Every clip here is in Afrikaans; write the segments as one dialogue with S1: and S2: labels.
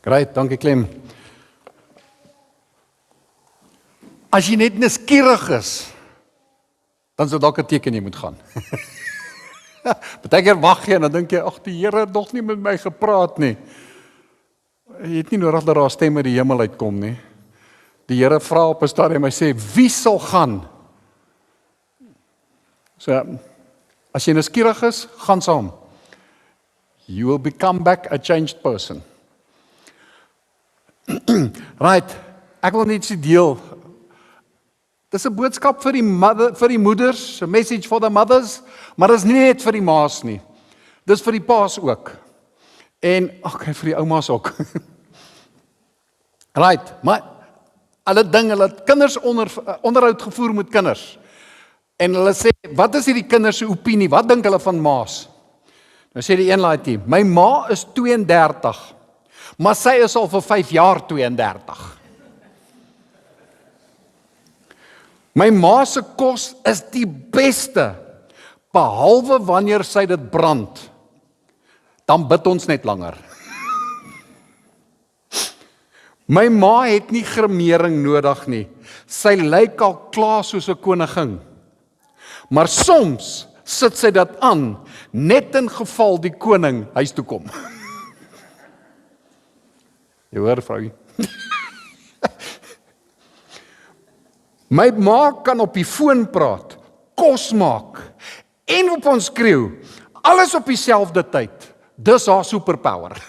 S1: Great, dankie Clem. As jy net nuuskierig is, dan sou dalk 'n teken jy moet gaan. Partykeer wag jy en dan dink jy, ag die Here het nog nie met my gepraat nie. Jy het nie nodig dat daar 'n stem uit die hemel uitkom nie. Die Here vra op 'n stadium, hy sê, wie sal gaan? So, as jy nuuskierig is, gaan saam. You will become back a changed person. Right, ek wil net sê deel. Dis 'n boodskap vir die moeders, 'n message for the mothers, maar dis nie net vir die ma's nie. Dis vir die pa's ook. En okay, vir die ouma's ook. Right, maar hulle het kinders onderhoud gevoer met kinders. En hulle sê, wat is hierdie kinders se opinie? Wat dink hulle van ma's? Nou sê die een laaitjie, my ma is 32, maar sy is al vir 5 jaar 32. My ma se kos is die beste, behalwe wanneer sy dit brand. Dan bid ons net langer. My ma het nie gremering nodig nie. Sy lyk al klaar soos 'n koningin. Maar soms sit sy dit aan, net in geval die koning huis toe kom. Jy hoor, vrou. My ma kan op die foon praat, kos maak en op ons skreeu. Alles op dieselfde tyd. Dis haar superpower.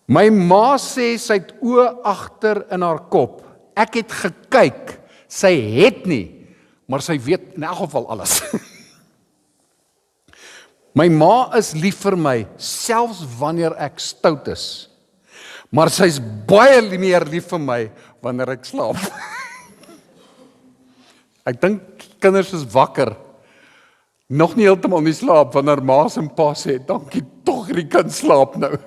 S1: My ma sê sy het oë agter in haar kop. Ek het gekyk, sy het nie, maar sy weet in elk geval alles. My ma is lief vir my, selfs wanneer ek stout is. Maar sy's baie meer lief vir my wanneer ek slaap. Ek dink kinders is wakker, nog nie heeltemal nie slaap, wanneer ma's en pa sê, dankie tog die kind slaap nou.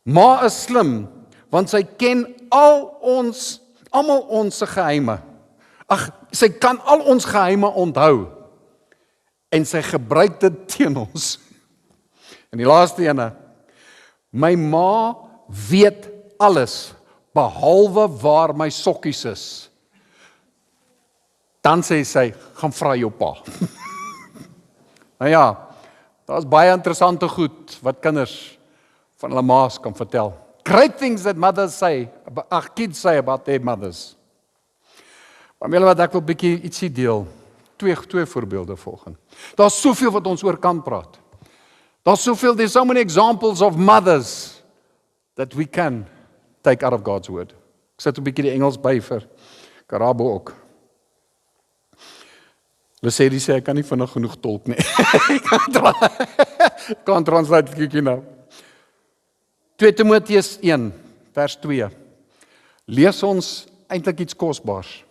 S1: Ma is slim, want sy ken almal ons se geheime. Sy kan al ons geheime onthou, en sy gebruik dit teen ons. En die laaste ene, my ma weet alles, behalwe waar my sokkies is. Dan sê sy, gaan vra jou pa. Nou ja, daar's baie interessante goed wat kinders van hulle ma's kan vertel. Great things that mothers say, kids say about their mothers. Maar julle wat ek wil bietjie ietsie deel. Twee voorbeelde volgens. Daar's soveel wat ons oor kan praat. There's so many examples of mothers that we can take out of God's word. Ek sit 'n bietjie die Engels by vir Karabo ook. Hulle sê ek kan nie vinnig genoeg tolk nie. Ek kan translate kykie nou. 2 Timoteus 1 vers 2. Lees ons eintlik iets kosbaars.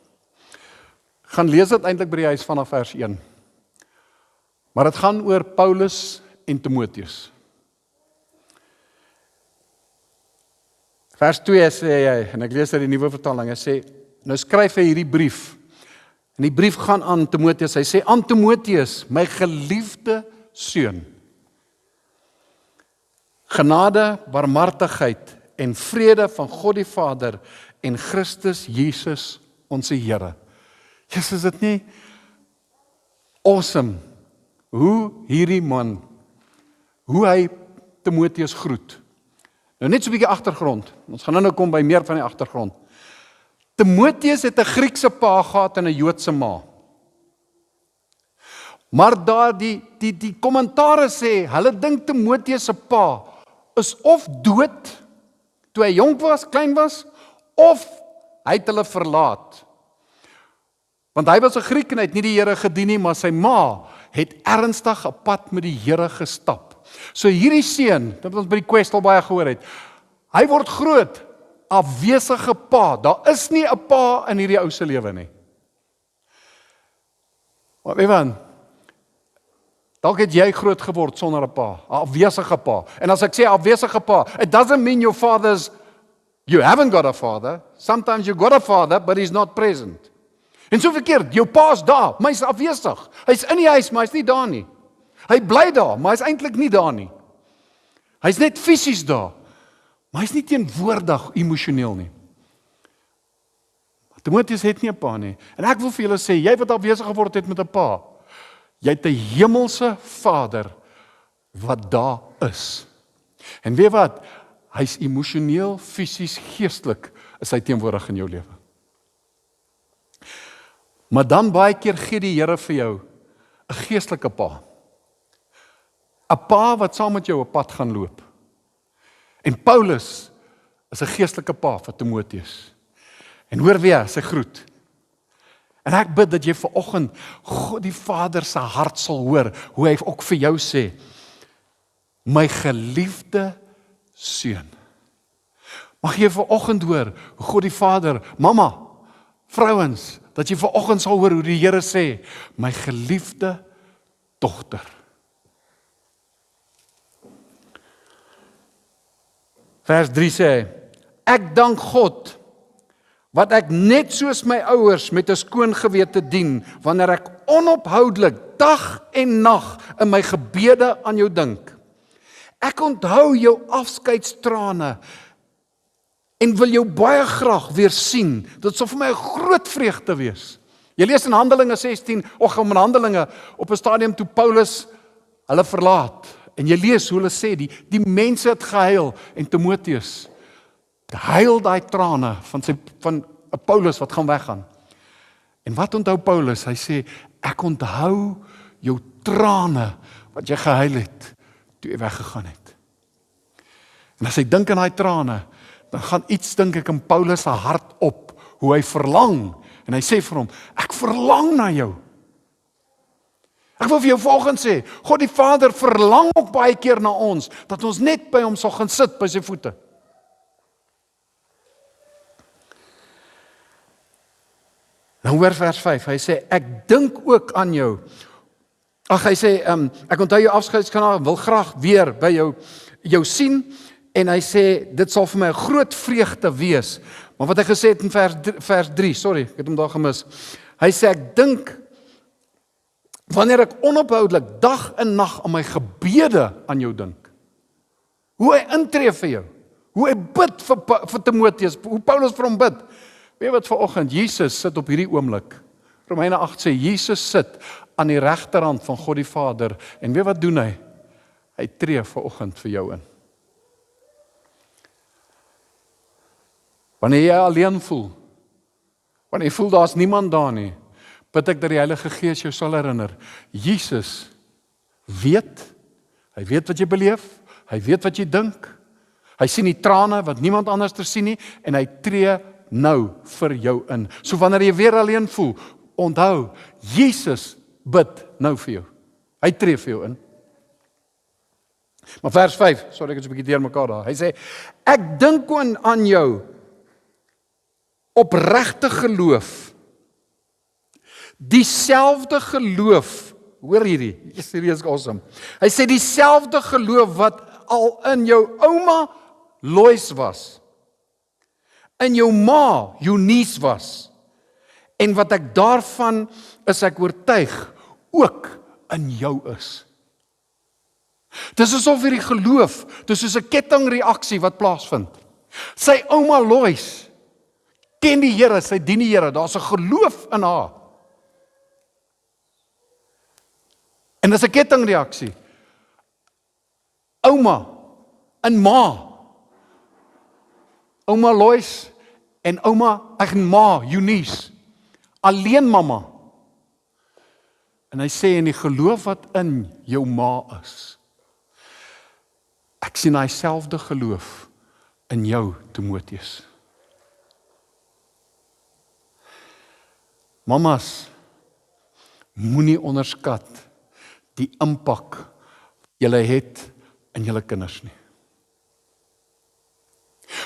S1: Gaan lees dit eintlik by die huis vanaf vers 1. Maar dit gaan oor Paulus en Timoteus. Vers 2 sê hy, en ek lees uit die nuwe vertaling, hy sê, nou skryf hy hierdie brief. En die brief gaan aan Timoteus. Hy sê, aan Timoteus, my geliefde seun. Genade, barmhartigheid en vrede van God die Vader en Christus Jesus, ons Here. Jesus, is dit nie awesome hoe hierdie man, hoe hy Timoteus groet? Nou net so 'n bietjie agtergrond. Ons gaan nou kom by meer van die agtergrond. Timoteus het 'n Griekse pa gehad en 'n Joodse ma. Maar daar die kommentare sê, hulle dink Timoteus se pa is of dood toe hy jonk was, klein was, of hy het hulle verlaat. Want hy was 'n Griek en hy het nie die Here gedien nie, maar sy ma het ernstig 'n pad met die Here gestap. So hierdie seun, dit wat ons by die quest al baie gehoor het, hy word groot, afwesige pa. Daar is nie 'n pa in hierdie ou se lewe nie. Maar Evan, dalk het jy groot geword sonder 'n pa, 'n afwesige pa. En as ek sê afwesige pa, it doesn't mean you haven't got a father. Sometimes you got a father, but he's not present. En so verkeerd, jou pa's daar, maar hy's afwesig. Hy's in die huis, maar hy's nie daar nie. Hy bly daar, maar hy's eintlik nie daar nie. Hy's net fisies daar, maar hy's nie teenwoordig emosioneel nie. Timoteus het nie 'n pa nie. En ek wil vir julle sê, jy wat afwesig geword het met 'n pa, jy het 'n hemelse Vader wat daar is. En weet wat? Hy's emosioneel, fisies, geestelik is hy teenwoordig in jou lewe. Maar dan baie keer gee die Here vir jou 'n geestelike pa. 'n Pa wat saam met jou op pad gaan loop. En Paulus is 'n geestelike pa vir Timoteus. En hoor weer, sy groet. En ek bid dat jy vanoggend God die Vader se hart sal hoor, hoe hy ook vir jou sê, my geliefde seun. Mag jy vanoggend hoor, hoe God die Vader, mamma, vrouens, dat jy vanoggend sal hoor hoe die Here sê, my geliefde dogter. Vers 3 sê hy, ek dank God, wat ek net soos my ouers met 'n skoon gewete dien, wanneer ek onophoudelik dag en nag in my gebede aan jou dink. Ek onthou jou afskeidstrane en wil jou baie graag weer sien. Dit sal vir my 'n groot vreugde wees. Jy lees in Handelinge 16, in Handelinge, op 'n stadium toe Paulus hulle verlaat. En jy lees hoe hulle sê, die mense het gehuil, en Timoteus huil daai trane van Paulus wat gaan weggaan. En wat onthou Paulus? Hy sê, ek onthou jou trane wat jy gehuil het toe jy weggegaan het. En as hy dink aan daai trane, dan gaan iets, dink ek, in Paulus se hart op, hoe hy verlang, en hy sê vir hom, ek verlang na jou. Ek wil vir jou volgens sê, God die Vader verlang ook baie keer na ons, dat ons net by hom sal gaan sit, by sy voete. Nou hoor vers 5, hy sê, ek dink ook aan jou. Hy sê, ek onthou jou afskeidskanaal, wil graag weer by jou sien, en hy sê, dit sal vir my 'n groot vreugde wees. Maar wat hy gesê het in vers 3, sorry, ek het hom daar gemis. Hy sê, ek dink, wanneer ek onophoudelik dag en nag aan my gebede aan jou dink. Hoe hy intree vir jou. Hoe hy bid vir Timoteus, hoe Paulus vir hom bid. Weet wat vanoggend, Jesus sit op hierdie oomblik. Romeine 8 sê, Jesus sit aan die regterhand van God die Vader. En weet wat doen hy? Hy tree vanoggend vir jou in. Wanneer jy alleen voel, wanneer jy voel daar's niemand daar nie, bid ek dat die Heilige Gees jou sal herinner. Jesus weet, hy weet wat jy beleef, hy weet wat jy dink, hy sien die trane wat niemand anders ter sien nie, en hy tree nou vir jou in. So wanneer jy weer alleen voel, onthou, Jesus bid nou vir jou. Hy tree vir jou in. Maar vers 5, sorry ek is 'n bietjie deurmekaar daar. Hy sê, ek dink aan jou opregte geloof. Dieselfde geloof, hoor hierdie, serieus awesome. Hy sê dieselfde geloof wat al in jou ouma Lois was, in jou ma Eunice was, en wat ek daarvan is ek oortuig, ook in jou is. Dis asof hierdie geloof, dis soos 'n kettingreaksie wat plaasvind. Sy ouma Lois ken die Here, sy dien die Here, daar's 'n geloof in haar. En dis 'n kettingreaksie. Ouma en ma. Ouma Lois en ma Eunice. Alleen mamma. En hy sê in die geloof wat in jou ma is. Ek sien hy selfde geloof in jou, Timoteus. Mamas, moenie onderskat die impak julle het in julle kinders nie.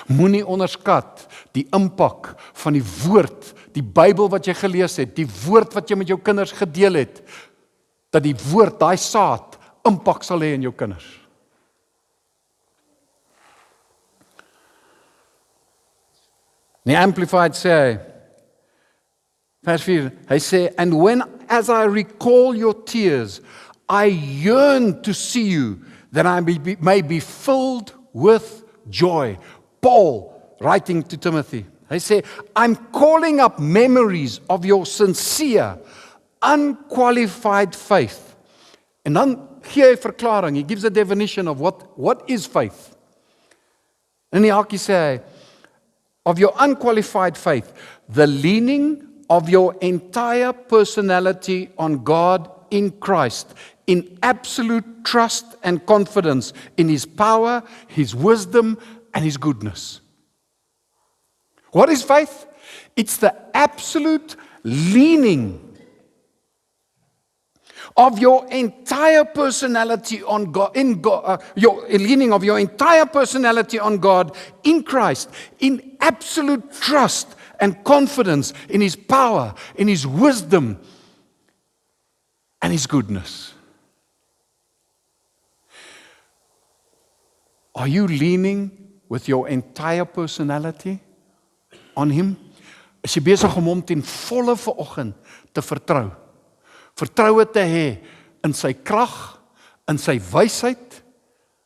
S1: Moenie onderskat die impak van die woord, die Bybel wat jy gelees het, die woord wat jy met jou kinders gedeel het, dat die woord, daai saad, impak sal hê in jou kinders. Die Amplified sê, vers 4, hy sê, and as I recall your tears, I yearn to see you, that I may be filled with joy. Paul, writing to Timothy, he said, I'm calling up memories of your sincere, unqualified faith. En dan gee hy verklaring, he gives a definition of what is faith. En die hakie sê hy, of your unqualified faith, the leaning of your entire personality on God in Christ, in absolute trust and confidence in His power, His wisdom, and His goodness. What is faith? It's the absolute leaning of your entire personality on God, your leaning of your entire personality on God in Christ, in absolute trust and confidence in His power, in His wisdom, and His goodness. Are you leaning with your entire personality on Him? Is jy besig om Hom ten volle vanoggend te vertrou? Vertroue te hê in sy krag, in sy wysheid,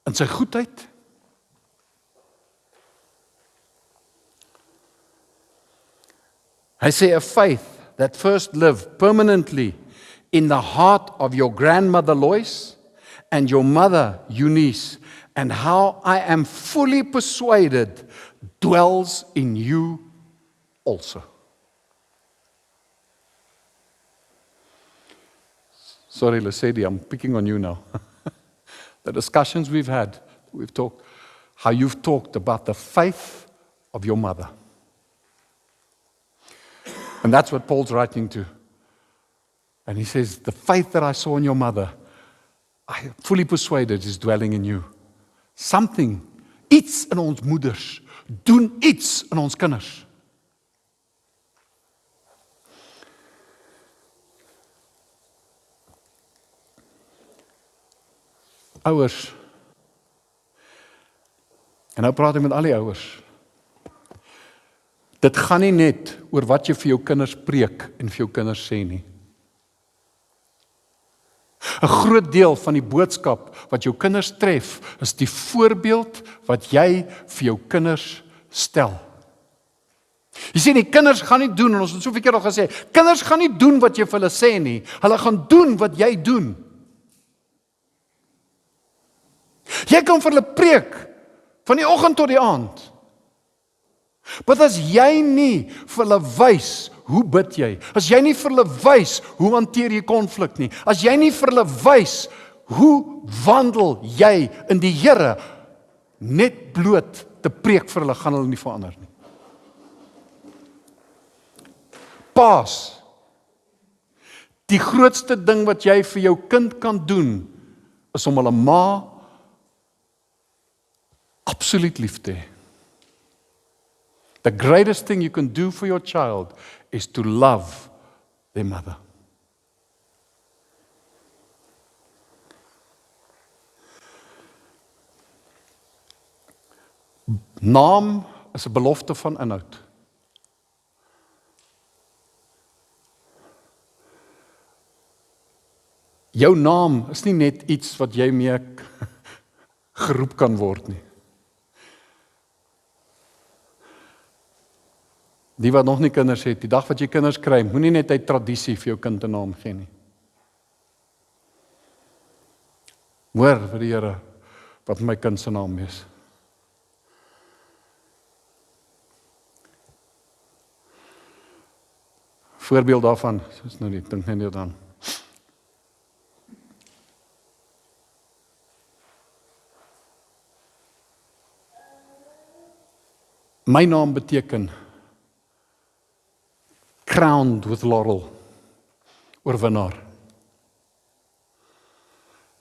S1: in sy goedheid? Hy sê a faith that first lived permanently in the heart of your grandmother Lois and your mother Eunice, and how I am fully persuaded dwells in you also. Sorry, Lesedi, I'm picking on you now. The discussions we've had, we've talked, how you've talked about the faith of your mother. And that's what Paul's writing to. And he says, the faith that I saw in your mother, I am fully persuaded is dwelling in you. Something, iets in ons moeders, doen iets in ons kinders. Ouers, en nou praat ek met al die ouers, dit gaan nie net oor wat jy vir jou kinders preek en vir jou kinders sê nie. 'n Groot deel van die boodskap wat jou kinders tref, is die voorbeeld wat jy vir jou kinders stel. Jy sien, die kinders gaan nie doen, en ons het soveel keer al gesê, kinders gaan nie doen wat jy vir hulle sê nie, hulle gaan doen wat jy doen. Jy kan vir hulle preek, van die oggend tot die aand. Maar as jy nie vir hulle wys, hoe bid jy? As jy nie vir hulle wys, hoe hanteer jy konflik nie? As jy nie vir hulle wys, hoe wandel jy in die Here, net bloot te preek vir hulle, gaan hulle nie verander nie. Paas, die grootste ding wat jy vir jou kind kan doen, is om hulle ma absoluut lief te hê. The greatest thing you can do for your child is to love their mother. Naam is 'n belofte van inhoud. Jou naam is nie net iets wat jy mee geroep kan word nie. Die wat nog nie kinders het, die dag wat jy kinders kry, moenie net uit tradisie vir jou kind 'n naam gee nie. Hoor vir die Here wat my kind se naam is. Voorbeeld daarvan, is nou nie, dink net dan. My naam beteken crowned with laurel, oorwinnaar.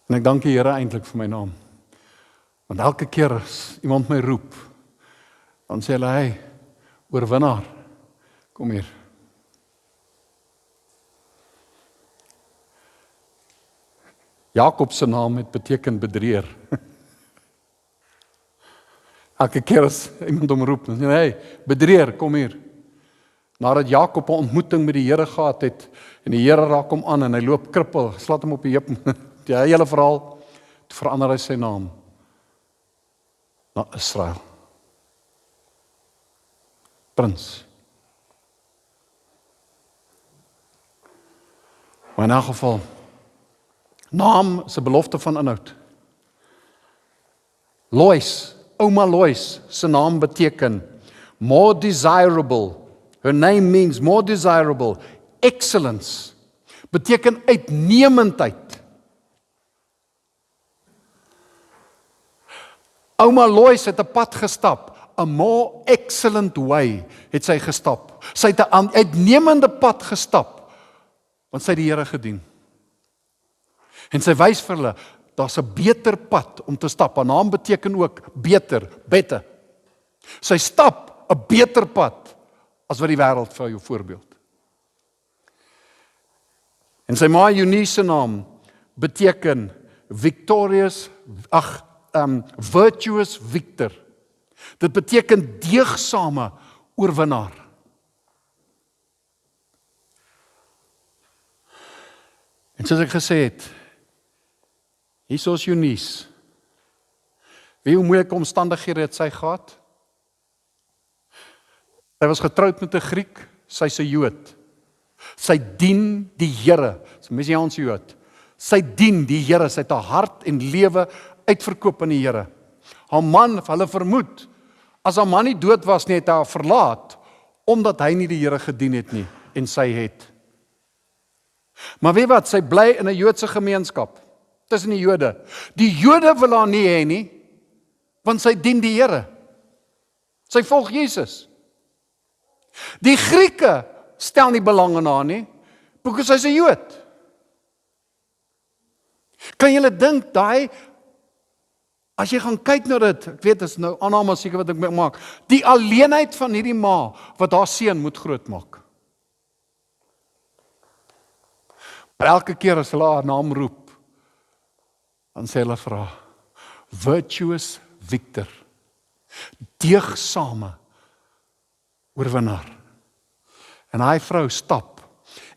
S1: En ek dank die Here eintlik vir my naam. Want elke keer as iemand my roep, dan sê hulle, hey, oorwinnaar, kom hier. Jakob se naam het beteken bedrieër. Elke keer as iemand hom roep, dan sê hy, hey, bedrieër, kom hier. Nadat Jakob 'n ontmoeting met die Here gehad het, en die Here raak hom aan, en hy loop krippel, slaat hom op die heup, die hele verhaal, verander hy sy naam na Israel. Prins. Maar in elk geval, naam is 'n belofte van inhoud. Lois, ouma Lois, se naam beteken more desirable. Her name means more desirable. Excellence. Beteken uitnemendheid. Ouma Lois het 'n pad gestap. A more excellent way het sy gestap. Sy het 'n uitnemende pad gestap, want sy het die Here gedien. En sy wys vir hulle, daar's 'n beter pad om te stap. Haar naam beteken ook beter, better. Sy stap 'n beter pad as wat die wêreld vir jou voorbeeld. En sy ma Eunice se naam beteken virtuous victor. Dit beteken deegsame oorwinnaar. En soos ek gesê het, hier is Eunice. Wie hoe moeilike omstandighede het sy gehad? Sy was getroud met 'n Griek, sy's 'n Jood. Sy dien die Here, dis 'n Messiaanse Jood. Sy dien die Here, sy het haar hart en lewe uitverkoop aan die Here. Haar man, hulle vermoed, as haar man nie dood was nie, het hy haar verlaat, omdat hy nie die Here gedien het nie, en sy het. Maar weet wat, sy bly in 'n Joodse gemeenskap, tussen die Jode. Die Jode wil haar nie hê nie, want sy dien die Here. Sy volg Jesus. Die Grieke stel nie belang in haar nie, because sy's 'n Jood. Kan julle dink, as jy gaan kyk na dit, ek weet, dit is nou aanname seker wat ek maak, die alleenheid van hierdie ma, wat haar seun moet grootmaak. Maar elke keer as hulle haar naam roep, dan sê hulle vir haar, virtuous victor, deegsame oorwinnaar. En hy vrou stap,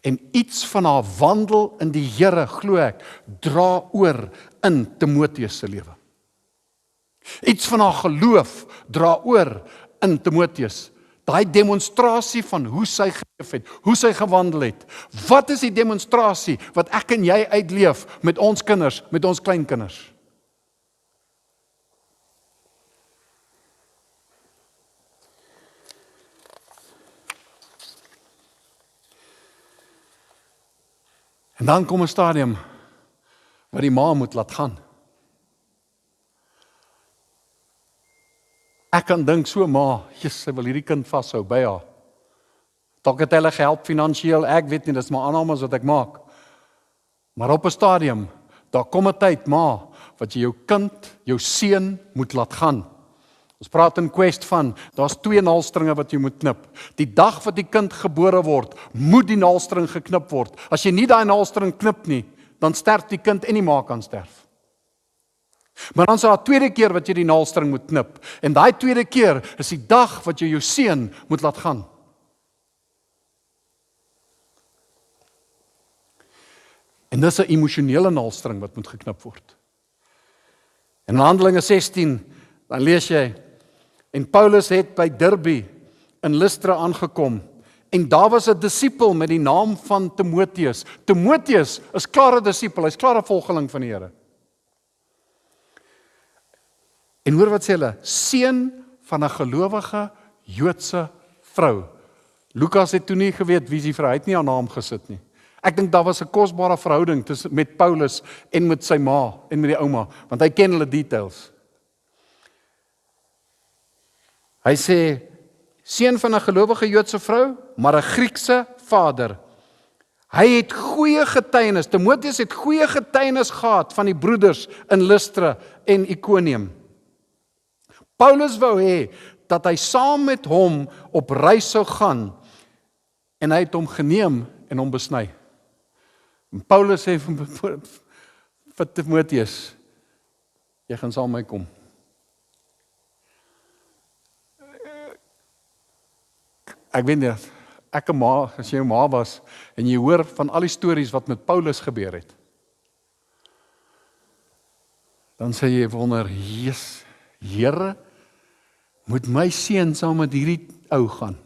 S1: en iets van haar wandel in die Here, glo ek, dra oor in Timoteus se lewe. Iets van haar geloof dra oor in Timoteus. Daai demonstrasie van hoe sy geleef het, hoe sy gewandel het. Wat is die demonstrasie wat ek en jy uitleef met ons kinders, met ons kleinkinders? En dan kom 'n stadium waar die ma moet laat gaan. Ek kan dink so, ma, sy wil hierdie kind vashou by haar. Dalk het hulle gehelp finansiëel, ek weet nie, dis maar aannames wat ek maak. Maar op 'n stadium, daar kom 'n tyd, ma, wat jy jou kind, jou seun moet laat gaan. Ons praat in Quest van, daar's 2 naalstringe wat jy moet knip. Die dag wat die kind gebore word, moet die naalstring geknip word. As jy nie daai naalstring knip nie, dan sterf die kind en die ma kan sterf. Maar dan is daar 'n tweede keer wat jy die naalstring moet knip. En daai tweede keer is die dag wat jy jou seun moet laat gaan. En dis 'n emosionele naalstring wat moet geknip word. En in Handelinge 16, dan lees jy, en Paulus het by Derbe in Lystra aangekom, en daar was 'n disipel met die naam van Timoteus. Timoteus is klare disipel, hy's klare volgeling van die Here. En hoor wat sê hulle, seun van 'n gelowige Joodse vrou. Lukas het toe nie geweet wie die vrou, hy het nie haar naam gesit nie. Ek dink daar was 'n kosbare verhouding tussen met Paulus en met sy ma en met die ouma, want hy ken hulle details. Hy sê, seun van 'n gelowige Joodse vrou, maar 'n Griekse vader. Hy het goeie getuienis, Timoteus het goeie getuienis gehad van die broeders in Lystra en Ikonium. Paulus wou hê dat hy saam met hom op reis sou gaan, en hy het hom geneem en hom besny. En Paulus sê vir Timoteus, jy gaan saam met my kom. Ek weet nie, ek 'n ma, as jy 'n ma was, en jy hoor van al die stories wat met Paulus gebeur het. dan sê jy wonder, Jesus, Here, moet my seun saam met hierdie ou gaan.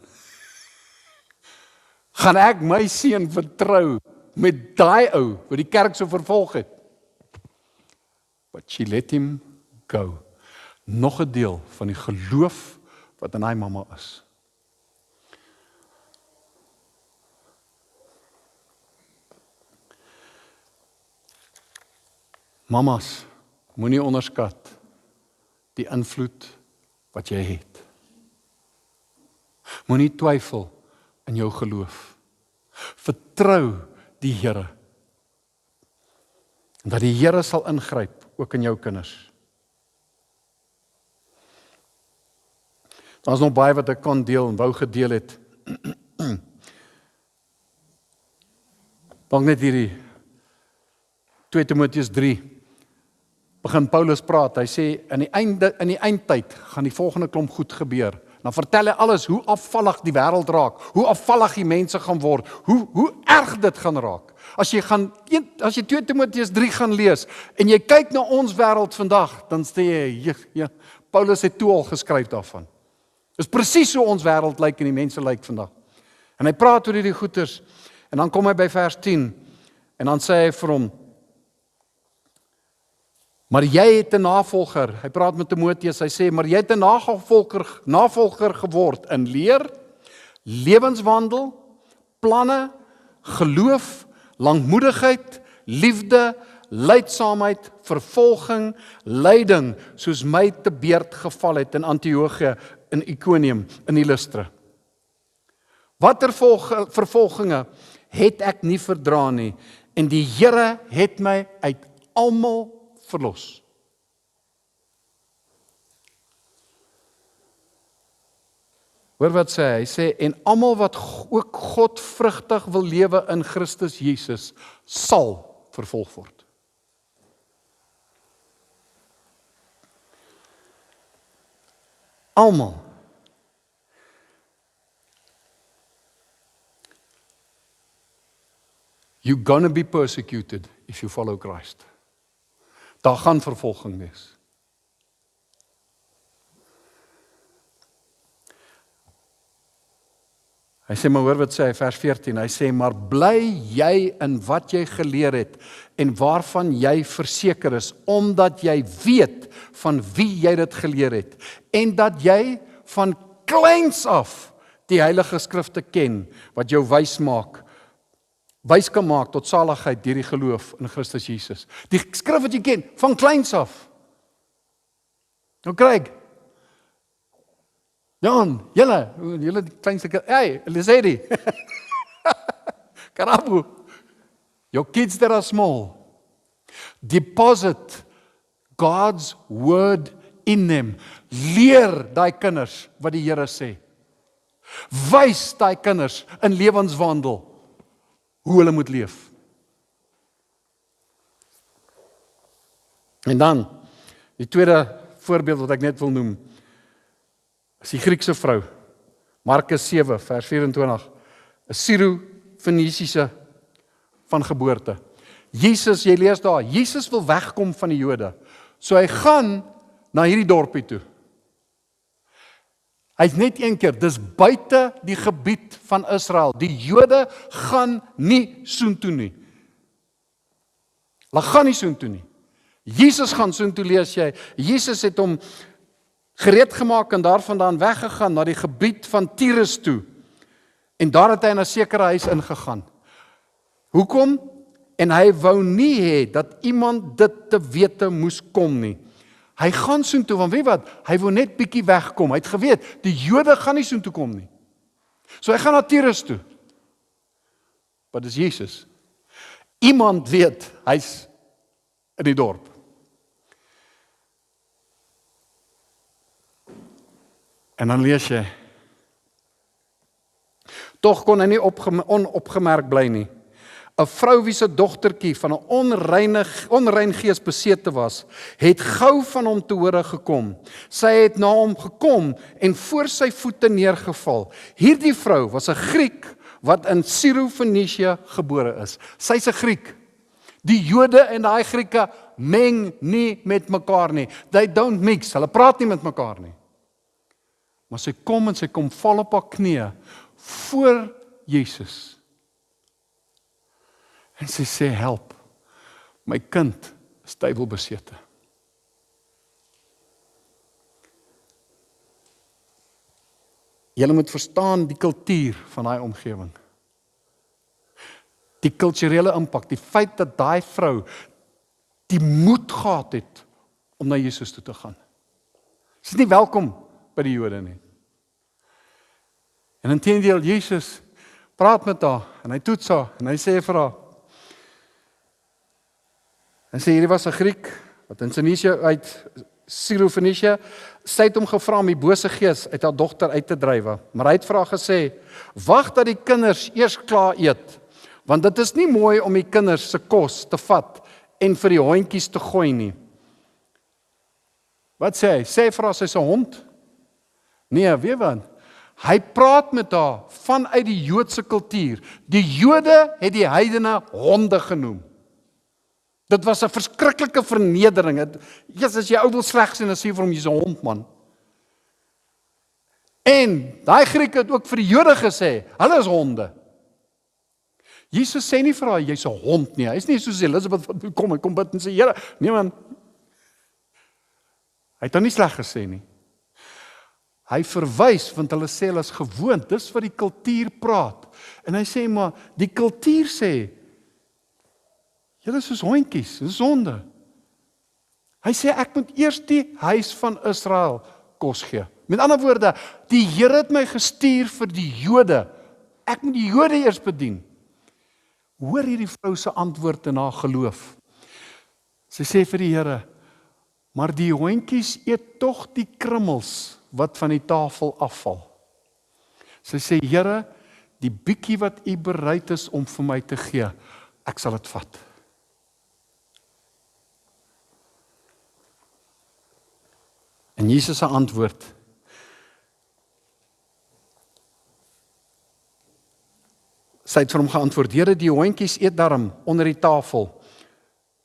S1: Gaan ek my seun vertrou met daai ou wat die kerk so vervolg het? But she let him go. Nog 'n deel van die geloof wat in hy mamma is. Mamas, moenie onderskat die invloed wat jy het. Moenie twyfel in jou geloof. Vertrou die Here. En dat die Here sal ingryp, ook in jou kinders. Daar's nog baie wat ek kan deel en wou gedeel het. Dank net hierdie 2 Timoteus 3. Begin Paulus praat, hy sê, in die eindtyd gaan die volgende klomp goed gebeur. Dan vertel hy alles, hoe afvallig die wêreld raak, hoe afvallig die mense gaan word, hoe erg dit gaan raak. As jy 2 Timoteus 3 gaan lees, en jy kyk na ons wêreld vandag, dan sê jy, ja, Paulus het toe al geskryf daarvan. Dis presies hoe ons wêreld lyk en die mense lyk vandag. En hy praat oor hierdie goeters, en dan kom hy by vers 10, en dan sê hy vir hom, maar jy het 'n navolger, hy praat met Timoteus, hy sê, maar jy het 'n navolger geword in leer, lewenswandel, planne, geloof, langmoedigheid, liefde, lydsaamheid, vervolging, lyding, soos my te beurt geval het in Antiochië, in Iconium, in die Lystra. Watter vervolginge het ek nie verdra nie, en die Here het my uit almal verlos. Hoor wat sê hy? Hy sê, en almal wat ook godvrugtig wil lewe in Christus Jesus, sal vervolg word. Almal. You're gonna be persecuted if you follow Christ. Daar gaan vervolging wees. Hy sê, maar hoor wat sê hy, vers 14, hy sê, maar bly jy in wat jy geleer het, en waarvan jy verseker is, omdat jy weet van wie jy dit geleer het, en dat jy van kleins af die Heilige Skrifte ken, wat jou wys kan maak tot saligheid deur die geloof in Christus Jesus. Die skrif wat jy ken, van kleins af. Nou Craig, Jan, julle die kleinste, hey, Lizzie, Karabu, your kids that are small, deposit God's word in them. Leer daai kinders wat die Here sê. Wys daai kinders in lewenswandel hoe hulle moet leef. En dan, die tweede voorbeeld wat ek net wil noem, is die Griekse vrou, Markus 7, vers 24, 'n Syro-Fenisiese van geboorte. Jesus, jy lees daar, Jesus wil wegkom van die Jode, so hy gaan na hierdie dorpie toe. Hy's net een keer, dis buite die gebied van Israel. Die Jode gaan nie soontoe nie. Hulle gaan nie soontoe nie. Jesus gaan soontoe, lees jy. Jesus het hom gereed gemaak en daarvandaan weggegaan na die gebied van Tyrus toe. En daar het hy in 'n sekere huis ingegaan. Hoekom? En hy wou nie hê dat iemand dit te wete moes kom nie. Hy gaan soontoe, want weet wat? Hy wou net bietjie wegkom. Hy het geweet, die Jode gaan nie soontoe kom nie. So hy gaan na Tyrus toe. Wat is Jesus? Iemand weet, hy's in die dorp. En dan lees jy, tog kon hy nie onopgemerk bly nie. 'n Vrou wie se dogtertjie van 'n onrein gees besete was, het gou van hom te hore gekom. Sy het na hom gekom en voor sy voete neergeval. Hierdie vrou was 'n Griek wat in Syro-Fenisië gebore is. Sy's 'n Griek. Die Jode en daai Grieke meng nie met mekaar nie. They don't mix. Hulle praat nie met mekaar nie. Maar sy kom val op haar knieë voor Jesus. En sy sê, help, my kind is duiwelbesete. Julle moet verstaan die kultuur van daai omgewing. Die kulturele impak, die feit dat daai vrou die moed gehad het om na Jesus toe te gaan. Sy is nie welkom by die Jode nie. En inteendeel, Jesus praat met haar, en hy toets haar, en hy sê vir haar, en sê, hierdie was 'n Griek, wat in Fenisië uit Sirofenisië, sy het hom gevra om die bose gees uit haar dogter uit te drywe, maar hy het vir haar gesê, wag dat die kinders eers klaar eet, want dit is nie mooi om die kinders se kos te vat, en vir die hondjies te gooi nie. Wat sê hy? Sê vir haar, sy is 'n hond? Nee, weet wat? Hy praat met haar vanuit die Joodse kultuur. Die Jode het die heidene honde genoem. Dit was 'n verskriklike vernedering. As jy ou wil sleg sien, dan sê jy vir hom, jy's 'n hond, man. En daai Grieke het ook vir die Jode gesê, hulle is honde. Jesus sê nie vir haar, jy's 'n hond nie. Hy is nie soos Elisabeth wat kom bid en sê, Here, nee man. Hy het hom nie sleg gesê nie. Hy verwys, want hulle sê hulle is gewoond, dis wat die kultuur praat. En hy sê, maar die kultuur sê, julle is soos hondjies, dis honde. Hy sê, ek moet eers die huis van Israel kos gee. Met ander woorde, die Here het my gestuur vir die Jode. Ek moet die Jode eers bedien. Hoor hierdie vrou se antwoord in haar geloof. Sy sê vir die Here, maar die hondjies eet tog die krummels wat van die tafel afval. Sy sê, Here, die bietjie wat U bereid is om vir my te gee, ek sal dit vat. En Jesus se antwoord, sy het vir hom geantwoord, Here, die hondjies eet darm onder die tafel,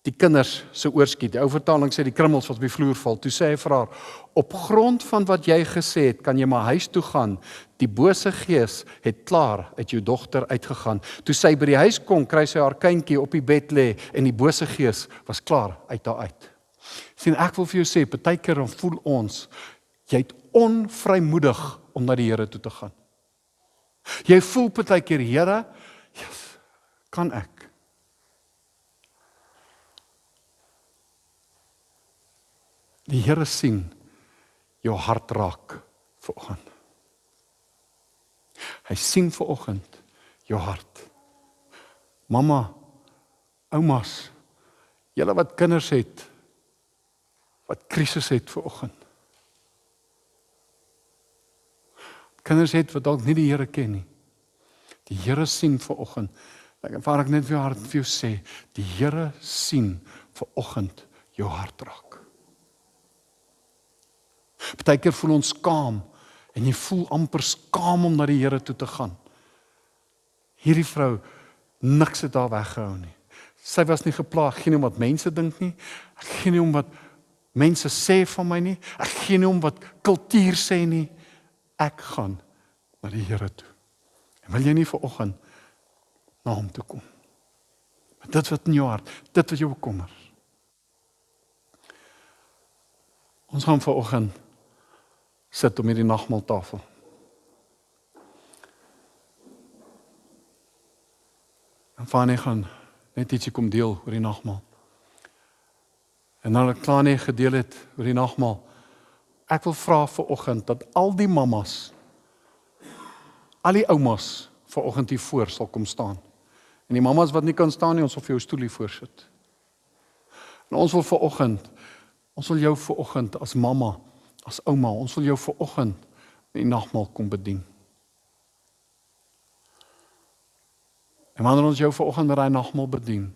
S1: die kinders se oorskiet. Die ou vertaling sê die krummels wat op die vloer val. Toe sê hy vir haar, op grond van wat jy gesê het, kan jy maar huis toe gaan. Die bose gees het klaar uit jou dogter uitgegaan. Toe sy by die huis kom, kry sy haar kindjie op die bed lê en die bose gees was klaar uit haar uit. Sien, ek wil vir jou sê, partykeer dan voel ons, jy het onvrymoedig om na die Here toe te gaan. Jy voel partykeer, Here, yes, kan ek? Die Here sien jou hart raak vanoggend. Hy sien vanoggend jou hart. Mamma, oumas, julle wat kinders het, wat krisis het vanoggend. Kinders het wat dalk nie die Here ken nie. Die Here sien vanoggend. Waar ek net vir jou hart vir jou sê, die Here sien vanoggend jou hart raak. Partykeer voel ons skaam en jy voel amper skaam om na die Here toe te gaan. Hierdie vrou, niks het haar weggehou nie. Sy was nie geplaag, geen om wat mense dink nie, geen om wat mense sê van my nie, ek geen om wat kultuur sê nie, ek gaan na die Here toe. En wil jy nie vanoggend na hom toe kom? Met dit wat in jou hart, dit wat jou bekommer. Ons gaan vanoggend sit om hierdie nagmaaltafel. En Fanny gaan net ietsie kom deel oor die nagmaal. En nadat ek klaar nie gedeel het oor die nagmaal, ek wil vra vanoggend dat al die mammas, al die oumas vanoggend hier voor sal kom staan. En die mammas wat nie kan staan nie, ons sal vir jou stoelie voorsit. En ons wil vanoggend, ons wil jou vanoggend as mamma, as ouma, ons wil jou vanoggend in die nagmaal kom bedien. En wanneer ons jou vanoggend met daai nagmaal bedien,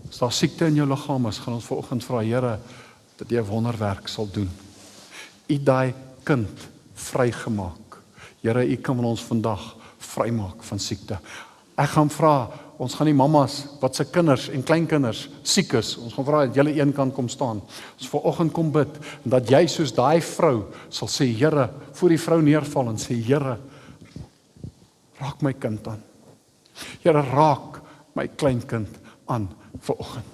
S1: as daar siekte in jou liggaam is, gaan ons vanoggend vra, Here, dat jy 'n wonderwerk sal doen. U daai kind vrygemaak. Here, U kan ons vandag vrymaak van siekte. Ek gaan vra ons gaan die mamas wat se kinders en kleinkinders siek is, ons gaan vra dat julle een kan kom staan. Ons vanoggend kom bid en dat jy soos daai vrou sal sê, Here, voor die vrou neerval en sê, Here, raak my kind aan. Here, raak my kleinkind aan vanoggend.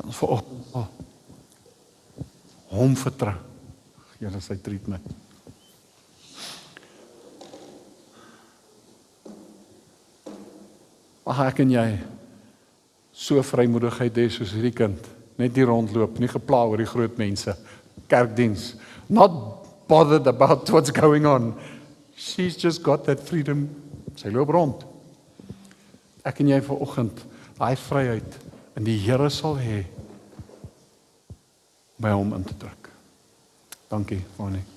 S1: En vanoggend hom vertrou. Here, sy treatment. Mag ek en jy so vrymoedigheid hê soos hierdie kind, net nie rondloop, nie gepla oor die groot mense, kerkdiens, not bothered about what's going on. She's just got that freedom. Sy loop rond. Ek en jy vanoggend, daai vryheid, en die Here sal hê by hom in te druk. Dankie, Fanny.